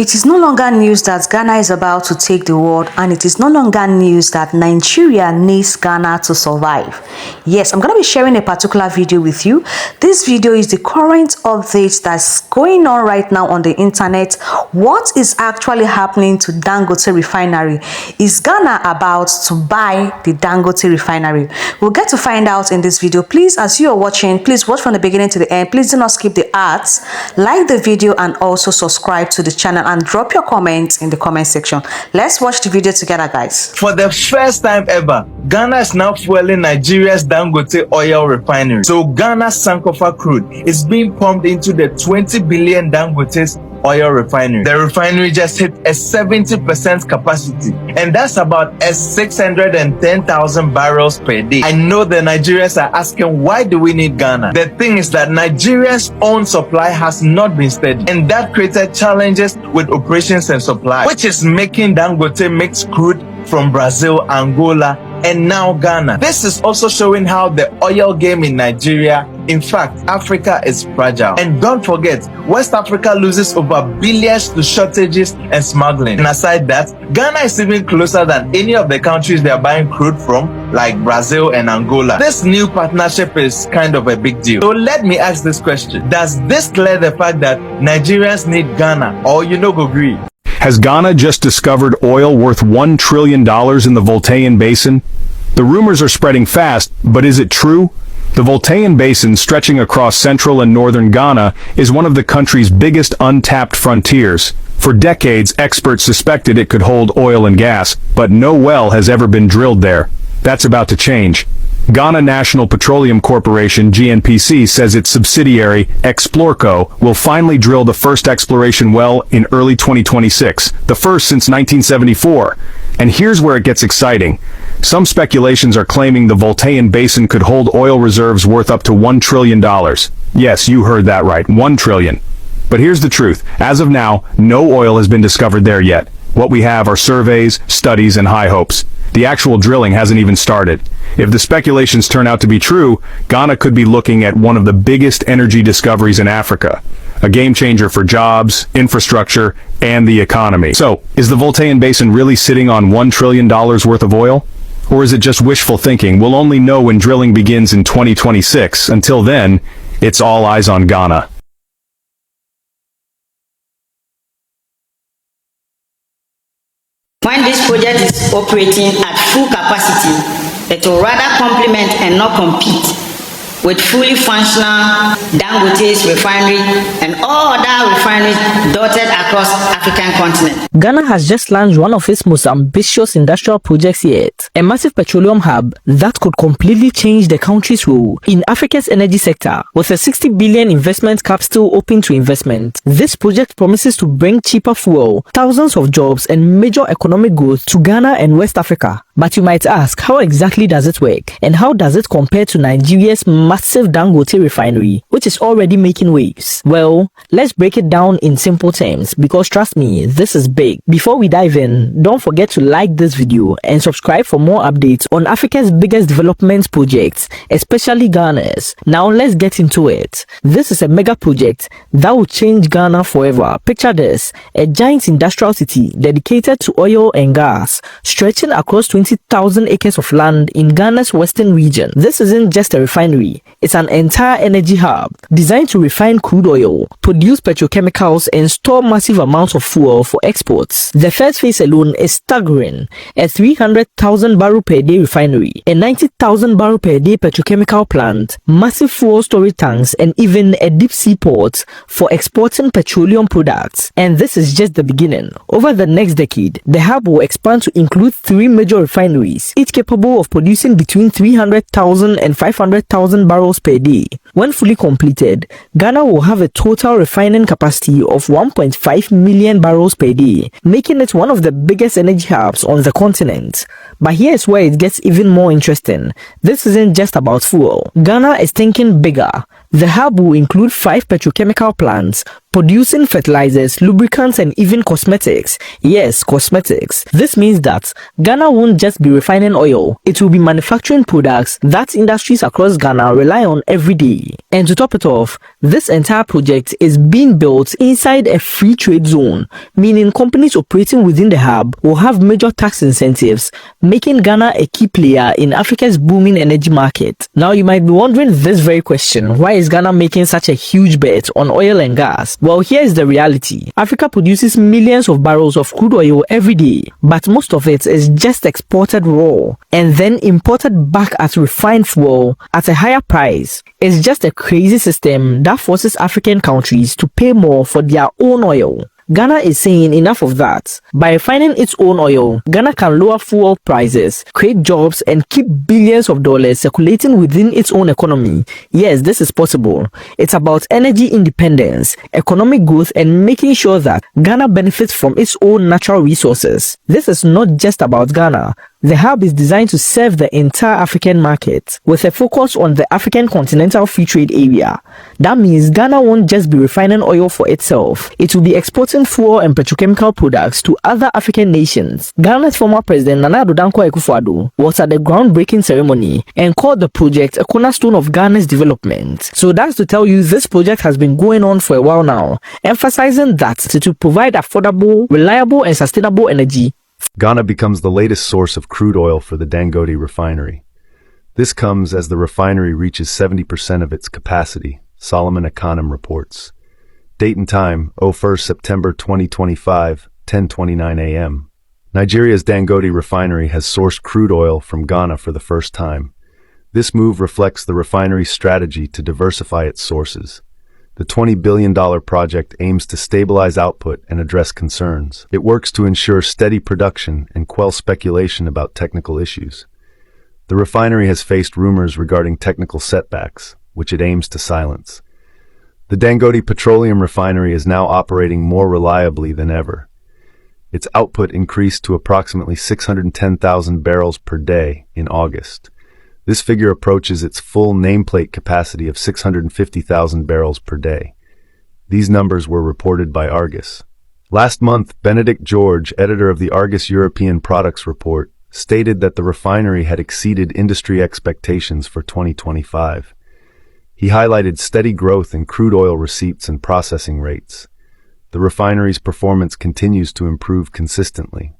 It is no longer news that Ghana is about to take the world, and it is no longer news that Nigeria needs Ghana to survive. Yes, I'm going to be sharing a particular video with you. This video is the current update that's going on right now on the internet. What is actually happening to Dangote Refinery? Is Ghana about to buy the Dangote Refinery? We'll get to find out in this video. Please, as you are watching, please watch from the beginning to the end. Please do not skip the ads. Like the video and also subscribe to the channel and drop your comments in the comment section. Let's watch the video together, guys. For the first time ever, Ghana is now fueling Nigeria's Dangote oil refinery. So Ghana's Sankofa crude is being pumped into the 20 billion Dangote's oil refinery. The refinery just hit a 70% capacity, and that's about 610,000 barrels per day. I know the Nigerians are asking, why do we need Ghana? The thing is that Nigeria's own supply has not been steady, and that created challenges with operations and supply, which is making Dangote mix crude from Brazil, Angola, and now Ghana. This is also showing how the oil game in Nigeria, in fact, Africa, is fragile. And don't forget, West Africa loses over billions to shortages and smuggling. And aside that, Ghana is even closer than any of the countries they are buying crude from, like Brazil and Angola. This new partnership is kind of a big deal. So let me ask this question. Does this clear the fact that Nigerians need Ghana, or you no go agree? Has Ghana just discovered oil worth $1 trillion in the Voltaian Basin? The rumors are spreading fast, but is it true? The Voltaian Basin, stretching across central and northern Ghana, is one of the country's biggest untapped frontiers. For decades, experts suspected it could hold oil and gas, but no well has ever been drilled there. That's about to change. Ghana National Petroleum Corporation (GNPC) says its subsidiary, Explorco, will finally drill the first exploration well in early 2026, the first since 1974. And here's where it gets exciting. Some speculations are claiming the Voltaian Basin could hold oil reserves worth up to $1 trillion. Yes, you heard that right, $1 trillion. But here's the truth. As of now, no oil has been discovered there yet. What we have are surveys, studies, and high hopes. The actual drilling hasn't even started. If the speculations turn out to be true, Ghana could be looking at one of the biggest energy discoveries in Africa. A game changer for jobs, infrastructure, and the economy. So, is the Voltaian Basin really sitting on $1 trillion worth of oil? Or is it just wishful thinking? We'll only know when drilling begins in 2026. Until then, it's all eyes on Ghana. When this project is operating at full capacity, it will rather complement and not compete with fully functional Dangote's refinery and all other refineries dotted across African continent. Ghana has just launched one of its most ambitious industrial projects yet, a massive petroleum hub that could completely change the country's role in Africa's energy sector. With a 60 billion investment cap still open to investment, this project promises to bring cheaper fuel, thousands of jobs, and major economic growth to Ghana and West Africa. But you might ask, how exactly does it work? And how does it compare to Nigeria's massive Dangote refinery, which is already making waves? Well, let's break it down in simple terms, because trust me, this is big. Before we dive in, don't forget to like this video and subscribe for more updates on Africa's biggest development projects, especially Ghana's. Now let's get into it. This is a mega project that will change Ghana forever. Picture this, a giant industrial city dedicated to oil and gas, stretching across 20,000 acres of land in Ghana's western region. This isn't just a refinery, it's an entire energy hub designed to refine crude oil, produce petrochemicals, and store massive amounts of fuel for exports. The first phase alone is staggering: a 300,000 barrel per day refinery, a 90,000 barrel per day petrochemical plant, massive fuel storage tanks, and even a deep sea port for exporting petroleum products. And this is just the beginning. Over the next decade, the hub will expand to include 3 major refineries, each capable of producing between 300,000 and 500,000 barrels per day. When fully completed, Ghana will have a total refining capacity of 1.5 million barrels per day, making it one of the biggest energy hubs on the continent. But here's where it gets even more interesting. This isn't just about fuel. Ghana is thinking bigger. The hub will include 5 petrochemical plants, producing fertilizers, lubricants, and even cosmetics. Yes, cosmetics. This means that Ghana won't just be refining oil, it will be manufacturing products that industries across Ghana rely on every day. And to top it off, this entire project is being built inside a free trade zone, meaning companies operating within the hub will have major tax incentives, making Ghana a key player in Africa's booming energy market. Now you might be wondering this very question: why is Ghana making such a huge bet on oil and gas? Well, here is the reality. Africa produces millions of barrels of crude oil every day, but most of it is just exported raw and then imported back as refined fuel at a higher price. It's just a crazy system that forces African countries to pay more for their own oil. Ghana is saying enough of that. By refining its own oil, Ghana can lower fuel prices, create jobs, and keep billions of dollars circulating within its own economy. Yes, this is possible. It's about energy independence, economic growth, and making sure that Ghana benefits from its own natural resources. This is not just about Ghana. The hub is designed to serve the entire African market, with a focus on the African Continental Free Trade Area. That means Ghana won't just be refining oil for itself, it will be exporting fuel and petrochemical products to other African nations. Ghana's former president Nana Addo Dankwa Akufo-Addo was at the groundbreaking ceremony and called the project a cornerstone of Ghana's development. So that's to tell you this project has been going on for a while now, emphasizing that it will provide affordable, reliable, and sustainable energy. Ghana becomes the latest source of crude oil for the Dangote refinery. This comes as the refinery reaches 70% of its capacity, Solomon Econom reports. Date and time, 1st September 2025, 10:29 a.m. Nigeria's Dangote refinery has sourced crude oil from Ghana for the first time. This move reflects the refinery's strategy to diversify its sources. The $20 billion project aims to stabilize output and address concerns. It works to ensure steady production and quell speculation about technical issues. The refinery has faced rumors regarding technical setbacks, which it aims to silence. The Dangote Petroleum Refinery is now operating more reliably than ever. Its output increased to approximately 610,000 barrels per day in August. This figure approaches its full nameplate capacity of 650,000 barrels per day. These numbers were reported by Argus. Last month, Benedict George, editor of the Argus European Products Report, stated that the refinery had exceeded industry expectations for 2025. He highlighted steady growth in crude oil receipts and processing rates. The refinery's performance continues to improve consistently.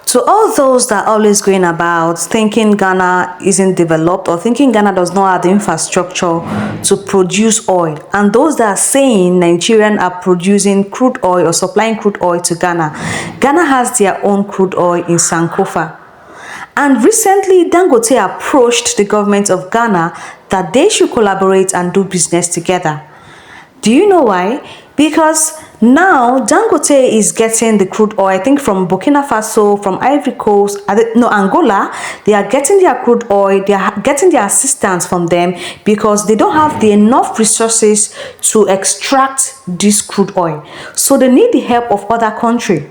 To all those that are always going about thinking Ghana isn't developed or thinking Ghana does not have the infrastructure to produce oil, and those that are saying Nigerians are producing crude oil or supplying crude oil to Ghana, Ghana has their own crude oil in Sankofa. And recently, Dangote approached the government of Ghana that they should collaborate and do business together. Do you know why? Because now Dangote is getting the crude oil, I think from Burkina Faso, from Ivory Coast, Angola. They are getting their crude oil, they are getting their assistance from them because they don't have the enough resources to extract this crude oil. So they need the help of other countries.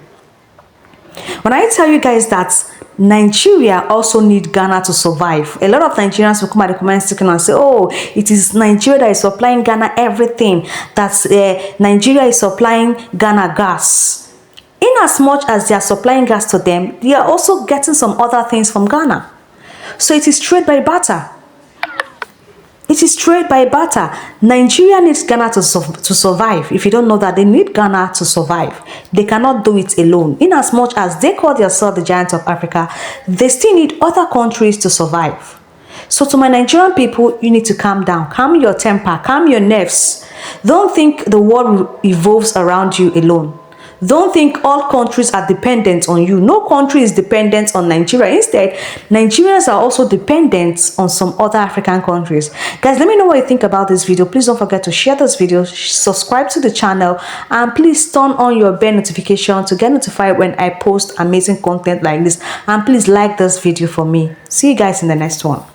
When I tell you guys that Nigeria also need Ghana to survive, a lot of Nigerians will come at the comment section and say, oh, it is Nigeria that is supplying Ghana everything. That's Nigeria is supplying Ghana gas. In as much as they are supplying gas to them, they are also getting some other things from Ghana. So it is trade by barter. It is trade by barter. Nigeria needs Ghana to survive. If you don't know that, they need Ghana to survive. They cannot do it alone. In as much as they call themselves the giant of Africa, they still need other countries to survive. So to my Nigerian people, you need to calm down. Calm your temper. Calm your nerves. Don't think the world evolves around you alone. Don't think all countries are dependent on you. No country is dependent on Nigeria. Instead, Nigerians are also dependent on some other African countries. Guys, let me know what you think about this video. Please don't forget to share this video, subscribe to the channel, and please turn on your bell notification to get notified when I post amazing content like this. And please like this video for me. See you guys in the next one.